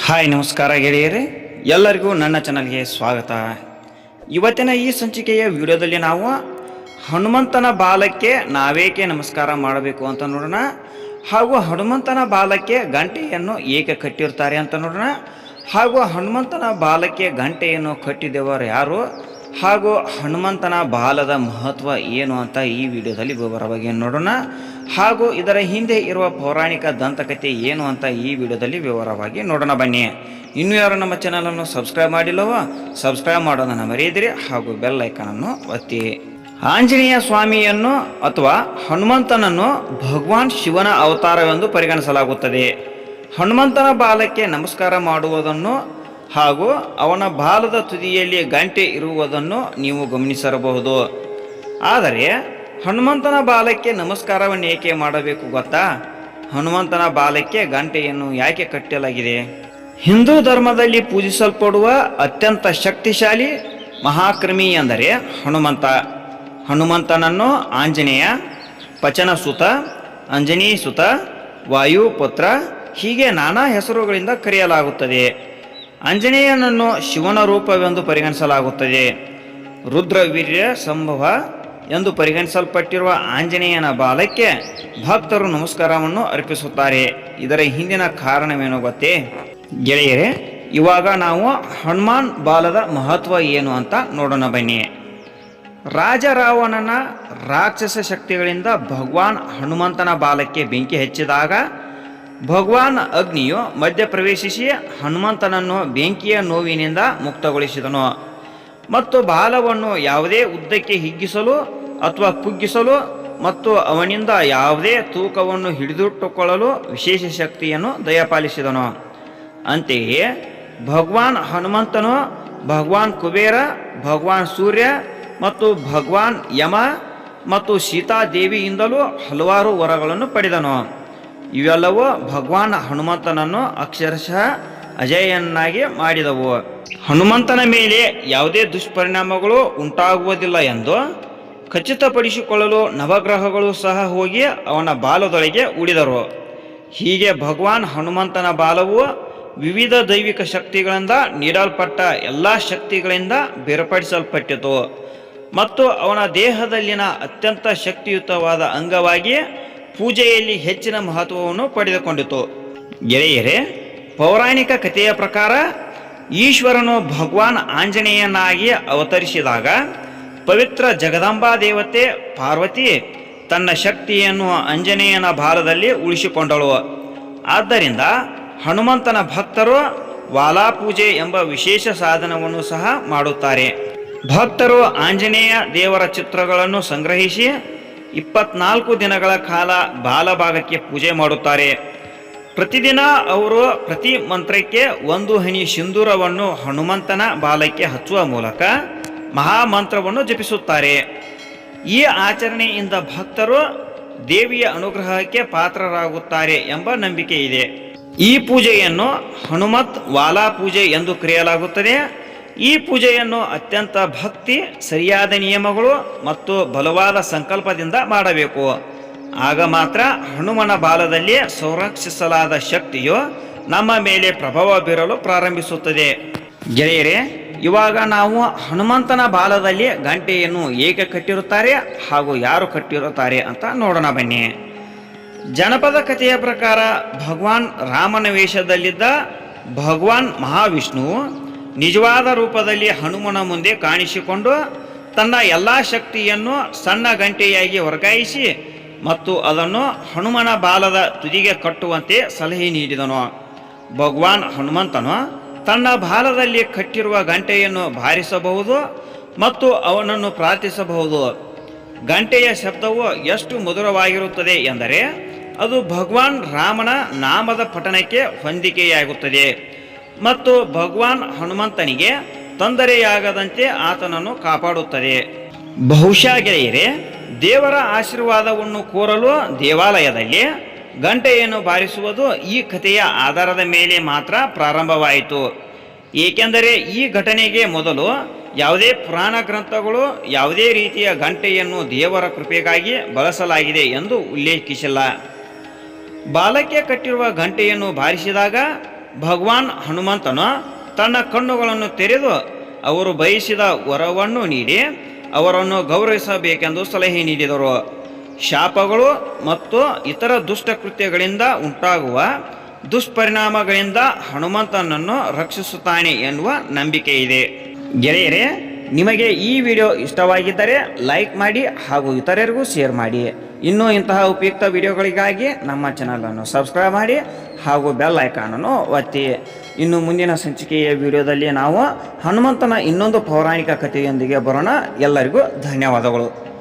Hi ನಮಸ್ಕಾರ ಗೆಳೆಯರೇ, ಎಲ್ಲರಿಗೂ ನನ್ನ ಚಾನಲ್ಗೆ ಸ್ವಾಗತ. ಇವತ್ತಿನ ಈ ಸಂಚಿಕೆಯ ವಿಡಿಯೋದಲ್ಲಿ ನಾವು ಹನುಮಂತನ ಬಾಲಕ್ಕೆ ನಾವೇಕೆ ನಮಸ್ಕಾರ ಮಾಡಬೇಕು ಅಂತ ನೋಡೋಣ. ಹಾಗೂ ಹನುಮಂತನ ಬಾಲಕ್ಕೆ ಗಂಟೆಯನ್ನು ಏಕೆ ಕಟ್ಟಿರ್ತಾರೆ ಅಂತ ನೋಡೋಣ. ಹಾಗೂ ಹನುಮಂತನ ಬಾಲಕ್ಕೆ ಗಂಟೆಯನ್ನು ಕಟ್ಟಿದವರು ಯಾರು, ಹಾಗೂ ಹನುಮಂತನ ಬಾಲದ ಮಹತ್ವ ಏನು ಅಂತ ಈ ವಿಡಿಯೋದಲ್ಲಿ ವಿವರವಾಗಿ ನೋಡೋಣ. ಹಾಗೂ ಇದರ ಹಿಂದೆ ಇರುವ ಪೌರಾಣಿಕ ದಂತಕಥೆ ಏನು ಅಂತ ಈ ವಿಡಿಯೋದಲ್ಲಿ ವಿವರವಾಗಿ ನೋಡೋಣ. ಬನ್ನಿ. ಇನ್ನೂ ಯಾರು ನಮ್ಮ ಚಾನಲನ್ನು ಸಬ್ಸ್ಕ್ರೈಬ್ ಮಾಡಿಲ್ಲವೋ ಸಬ್ಸ್ಕ್ರೈಬ್ ಮಾಡೋದನ್ನು ಮರೆಯದಿರಿ, ಹಾಗೂ ಬೆಲ್ ಐಕಾನನ್ನು ಒತ್ತಿ. ಆಂಜನೇಯ ಸ್ವಾಮಿಯನ್ನು ಅಥವಾ ಹನುಮಂತನನ್ನು ಭಗವಾನ್ ಶಿವನ ಅವತಾರವೆಂದು ಪರಿಗಣಿಸಲಾಗುತ್ತದೆ. ಹನುಮಂತನ ಬಾಲಕ್ಕೆ ನಮಸ್ಕಾರ ಮಾಡುವುದನ್ನು ಹಾಗೂ ಅವನ ಬಾಲದ ತುದಿಯಲ್ಲಿ ಗಂಟೆ ಇರುವುದನ್ನು ನೀವು ಗಮನಿಸಿರಬಹುದು. ಆದರೆ ಹನುಮಂತನ ಬಾಲಕ್ಕೆ ನಮಸ್ಕಾರವನ್ನು ಏಕೆ ಮಾಡಬೇಕು ಗೊತ್ತಾ? ಹನುಮಂತನ ಬಾಲಕ್ಕೆ ಗಂಟೆಯನ್ನು ಯಾಕೆ ಕಟ್ಟಲಾಗಿದೆ? ಹಿಂದೂ ಧರ್ಮದಲ್ಲಿ ಪೂಜಿಸಲ್ಪಡುವ ಅತ್ಯಂತ ಶಕ್ತಿಶಾಲಿ ಮಹಾಕ್ರಮಿ ಎಂದರೆ ಹನುಮಂತ. ಹನುಮಂತನನ್ನು ಆಂಜನೇಯ, ಪಚನಸುತ, ಅಂಜನೀಯ ಸುತ, ವಾಯುಪುತ್ರ ಹೀಗೆ ನಾನಾ ಹೆಸರುಗಳಿಂದ ಕರೆಯಲಾಗುತ್ತದೆ. ಆಂಜನೇಯನನ್ನು ಶಿವನ ರೂಪವೆಂದು ಪರಿಗಣಿಸಲಾಗುತ್ತದೆ. ರುದ್ರವೀರ್ಯ ಸಂಭವ ಎಂದು ಪರಿಗಣಿಸಲ್ಪಟ್ಟಿರುವ ಆಂಜನೇಯನ ಬಾಲಕ್ಕೆ ಭಕ್ತರು ನಮಸ್ಕಾರವನ್ನು ಅರ್ಪಿಸುತ್ತಾರೆ. ಇದರ ಹಿಂದಿನ ಕಾರಣವೇನು ಗೊತ್ತೇ ಗೆಳೆಯರೇ? ಇವಾಗ ನಾವು ಹನುಮಾನ್ ಬಾಲದ ಮಹತ್ವ ಏನು ಅಂತ ನೋಡೋಣ ಬನ್ನಿ. ರಾಜ ರಾವಣನ ರಾಕ್ಷಸ ಶಕ್ತಿಗಳಿಂದ ಭಗವಾನ್ ಹನುಮಂತನ ಬಾಲಕ್ಕೆ ಬೆಂಕಿ ಹಚ್ಚಿದಾಗ ಭಗವಾನ್ ಅಗ್ನಿಯು ಮಧ್ಯಪ್ರವೇಶಿಸಿ ಹನುಮಂತನನ್ನು ಬೆಂಕಿಯ ನೋವಿನಿಂದ ಮುಕ್ತಗೊಳಿಸಿದನು. ಮತ್ತು ಬಾಲವನ್ನು ಯಾವುದೇ ಉದ್ದಕ್ಕೆ ಹಿಗ್ಗಿಸಲು ಅಥವಾ ಕುಗ್ಗಿಸಲು ಮತ್ತು ಅವನಿಂದ ಯಾವುದೇ ತೂಕವನ್ನು ಹಿಡಿದಿಟ್ಟುಕೊಳ್ಳಲು ವಿಶೇಷ ಶಕ್ತಿಯನ್ನು ದಯಪಾಲಿಸಿದನು. ಅಂತೆಯೇ ಭಗವಾನ್ ಹನುಮಂತನು ಭಗವಾನ್ ಕುಬೇರ, ಭಗವಾನ್ ಸೂರ್ಯ ಮತ್ತು ಭಗವಾನ್ ಯಮ ಮತ್ತು ಸೀತಾದೇವಿಯಿಂದಲೂ ಹಲವಾರು ವರಗಳನ್ನು ಪಡೆದನು. ಇವೆಲ್ಲವೂ ಭಗವಾನ್ ಹನುಮಂತನನ್ನು ಅಕ್ಷರಶಃ ಅಜೇಯನಾಗಿ ಮಾಡಿದವು. ಹನುಮಂತನ ಮೇಲೆ ಯಾವುದೇ ದುಷ್ಪರಿಣಾಮಗಳು ಉಂಟಾಗುವುದಿಲ್ಲ ಎಂದು ಖಚಿತಪಡಿಸಿಕೊಳ್ಳಲು ನವಗ್ರಹಗಳು ಸಹ ಹೋಗಿ ಅವನ ಬಾಲದೊಳಗೆ ಉಳಿದರು. ಹೀಗೆ ಭಗವಾನ್ ಹನುಮಂತನ ಬಾಲವು ವಿವಿಧ ದೈವಿಕ ಶಕ್ತಿಗಳಿಂದ ನೀಡಲ್ಪಟ್ಟ ಎಲ್ಲ ಶಕ್ತಿಗಳಿಂದ ಬೇರ್ಪಡಿಸಲ್ಪಟ್ಟಿತು ಮತ್ತು ಅವನ ದೇಹದಲ್ಲಿನ ಅತ್ಯಂತ ಶಕ್ತಿಯುತವಾದ ಅಂಗವಾಗಿ ಪೂಜೆಯಲ್ಲಿ ಹೆಚ್ಚಿನ ಮಹತ್ವವನ್ನು ಪಡೆದುಕೊಂಡಿತು. ಗೆಳೆಯರೇ, ಪೌರಾಣಿಕ ಕಥೆಯ ಪ್ರಕಾರ ಈಶ್ವರನು ಭಗವಾನ್ ಆಂಜನೇಯನಾಗಿ ಅವತರಿಸಿದಾಗ ಪವಿತ್ರ ಜಗದಂಬಾ ದೇವತೆ ಪಾರ್ವತಿ ತನ್ನ ಶಕ್ತಿಯನ್ನು ಆಂಜನೇಯನ ಬಾಲದಲ್ಲಿ ಉಳಿಸಿಕೊಂಡಳು. ಆದ್ದರಿಂದ ಹನುಮಂತನ ಭಕ್ತರು ವಾಲಾಪೂಜೆ ಎಂಬ ವಿಶೇಷ ಸಾಧನವನ್ನು ಸಹ ಮಾಡುತ್ತಾರೆ. ಭಕ್ತರು ಆಂಜನೇಯ ದೇವರ ಚಿತ್ರಗಳನ್ನು ಸಂಗ್ರಹಿಸಿ 24 ದಿನಗಳ ಕಾಲ ಬಾಲಭಾಗಕ್ಕೆ ಪೂಜೆ ಮಾಡುತ್ತಾರೆ. ಪ್ರತಿದಿನ ಅವರು ಪ್ರತಿ ಮಂತ್ರಕ್ಕೆ ಒಂದು ಹನಿ ಸಿಂಧೂರವನ್ನು ಹನುಮಂತನ ಬಾಲಕ್ಕೆ ಹಚ್ಚುವ ಮೂಲಕ ಮಹಾಮಂತ್ರವನ್ನು ಜಪಿಸುತ್ತಾರೆ. ಈ ಆಚರಣೆಯಿಂದ ಭಕ್ತರು ದೇವಿಯ ಅನುಗ್ರಹಕ್ಕೆ ಪಾತ್ರರಾಗುತ್ತಾರೆ ಎಂಬ ನಂಬಿಕೆ ಇದೆ. ಈ ಪೂಜೆಯನ್ನು ಹನುಮತ್ ವಾಲಾ ಪೂಜೆ ಎಂದು ಕರೆಯಲಾಗುತ್ತದೆ. ಈ ಪೂಜೆಯನ್ನು ಅತ್ಯಂತ ಭಕ್ತಿ, ಸರಿಯಾದ ನಿಯಮಗಳು ಮತ್ತು ಬಲವಾದ ಸಂಕಲ್ಪದಿಂದ ಮಾಡಬೇಕು. ಆಗ ಮಾತ್ರ ಹನುಮನ ಬಾಲದಲ್ಲಿ ಸಂರಕ್ಷಿಸಲಾದ ಶಕ್ತಿಯು ನಮ್ಮ ಮೇಲೆ ಪ್ರಭಾವ ಬೀರಲು ಪ್ರಾರಂಭಿಸುತ್ತದೆ. ಗೆಳೆಯರೇ, ಇವಾಗ ನಾವು ಹನುಮಂತನ ಬಾಲದಲ್ಲಿ ಗಂಟೆಯನ್ನು ಏಕೆ ಕಟ್ಟಿರುತ್ತಾರೆ ಹಾಗೂ ಯಾರು ಕಟ್ಟಿರುತ್ತಾರೆ ಅಂತ ನೋಡೋಣ ಬನ್ನಿ. ಜನಪದ ಕಥೆಯ ಪ್ರಕಾರ ಭಗವಾನ್ ರಾಮನ ವೇಷದಲ್ಲಿದ್ದ ಭಗವಾನ್ ಮಹಾವಿಷ್ಣುವು ನಿಜವಾದ ರೂಪದಲ್ಲಿ ಹನುಮನ ಮುಂದೆ ಕಾಣಿಸಿಕೊಂಡು ತನ್ನ ಎಲ್ಲ ಶಕ್ತಿಯನ್ನು ಸಣ್ಣ ಗಂಟೆಯಾಗಿ ವರ್ಗಾಯಿಸಿ ಮತ್ತು ಅದನ್ನು ಹನುಮನ ಬಾಲದ ತುದಿಗೆ ಕಟ್ಟುವಂತೆ ಸಲಹೆ ನೀಡಿದನು. ಭಗವಾನ್ ಹನುಮಂತನು ತನ್ನ ಬಾಲದಲ್ಲಿ ಕಟ್ಟಿರುವ ಗಂಟೆಯನ್ನು ಬಾರಿಸಬಹುದು ಮತ್ತು ಅವನನ್ನು ಪ್ರಾರ್ಥಿಸಬಹುದು. ಗಂಟೆಯ ಶಬ್ದವು ಎಷ್ಟು ಮಧುರವಾಗಿರುತ್ತದೆ ಎಂದರೆ ಅದು ಭಗವಾನ್ ರಾಮನ ನಾಮದ ಪಠಣಕ್ಕೆ ಹೊಂದಿಕೆಯಾಗುತ್ತದೆ ಮತ್ತು ಭಗವಾನ್ ಹನುಮಂತನಿಗೆ ತೊಂದರೆಯಾಗದಂತೆ ಆತನನ್ನು ಕಾಪಾಡುತ್ತದೆ. ಬಹುಶಃ ಗೆಳೆಯರೇ, ದೇವರ ಆಶೀರ್ವಾದವನ್ನು ಕೋರಲು ದೇವಾಲಯದಲ್ಲಿ ಗಂಟೆಯನ್ನು ಬಾರಿಸುವುದು ಈ ಕಥೆಯ ಆಧಾರದ ಮೇಲೆ ಮಾತ್ರ ಪ್ರಾರಂಭವಾಯಿತು. ಏಕೆಂದರೆ ಈ ಘಟನೆಗೆ ಮೊದಲು ಯಾವುದೇ ಪುರಾಣ ಗ್ರಂಥಗಳು ಯಾವುದೇ ರೀತಿಯ ಗಂಟೆಯನ್ನು ದೇವರ ಕೃಪೆಗಾಗಿ ಬಳಸಲಾಗಿದೆ ಎಂದು ಉಲ್ಲೇಖಿಸಿಲ್ಲ. ಬಾಲಕ್ಕೆ ಕಟ್ಟಿರುವ ಗಂಟೆಯನ್ನು ಬಾರಿಸಿದಾಗ ಭಗವಾನ್ ಹನುಮಂತನು ತನ್ನ ಕಣ್ಣುಗಳನ್ನು ತೆರೆದು ಅವರು ಬಯಸಿದ ವರವನ್ನು ನೀಡಿ ಅವರನ್ನು ಗೌರವಿಸಬೇಕೆಂದು ಸಲಹೆ ನೀಡಿದರು. ಶಾಪಗಳು ಮತ್ತು ಇತರ ದುಷ್ಟಕೃತ್ಯಗಳಿಂದ ಉಂಟಾಗುವ ದುಷ್ಪರಿಣಾಮಗಳಿಂದ ಹನುಮಂತನನ್ನು ರಕ್ಷಿಸುತ್ತಾನೆ ಎನ್ನುವ ನಂಬಿಕೆ ಇದೆ. ಗೆಳೆಯರೇ, ನಿಮಗೆ ಈ ವಿಡಿಯೋ ಇಷ್ಟವಾಗಿದ್ದರೆ ಲೈಕ್ ಮಾಡಿ ಹಾಗೂ ಇತರರಿಗೂ ಶೇರ್ ಮಾಡಿ. ಇನ್ನೂ ಇಂತಹ ಉಪಯುಕ್ತ ವಿಡಿಯೋಗಳಿಗಾಗಿ ನಮ್ಮ ಚಾನಲನ್ನು ಸಬ್ಸ್ಕ್ರೈಬ್ ಮಾಡಿ ಹಾಗೂ ಬೆಲ್ ಐಕಾನನ್ನು ಒತ್ತಿ. ಇನ್ನು ಮುಂದಿನ ಸಂಚಿಕೆಯ ವಿಡಿಯೋದಲ್ಲಿ ನಾವು ಹನುಮಂತನ ಇನ್ನೊಂದು ಪೌರಾಣಿಕ ಕಥೆಯೊಂದಿಗೆ ಬರೋಣ. ಎಲ್ಲರಿಗೂ ಧನ್ಯವಾದಗಳು.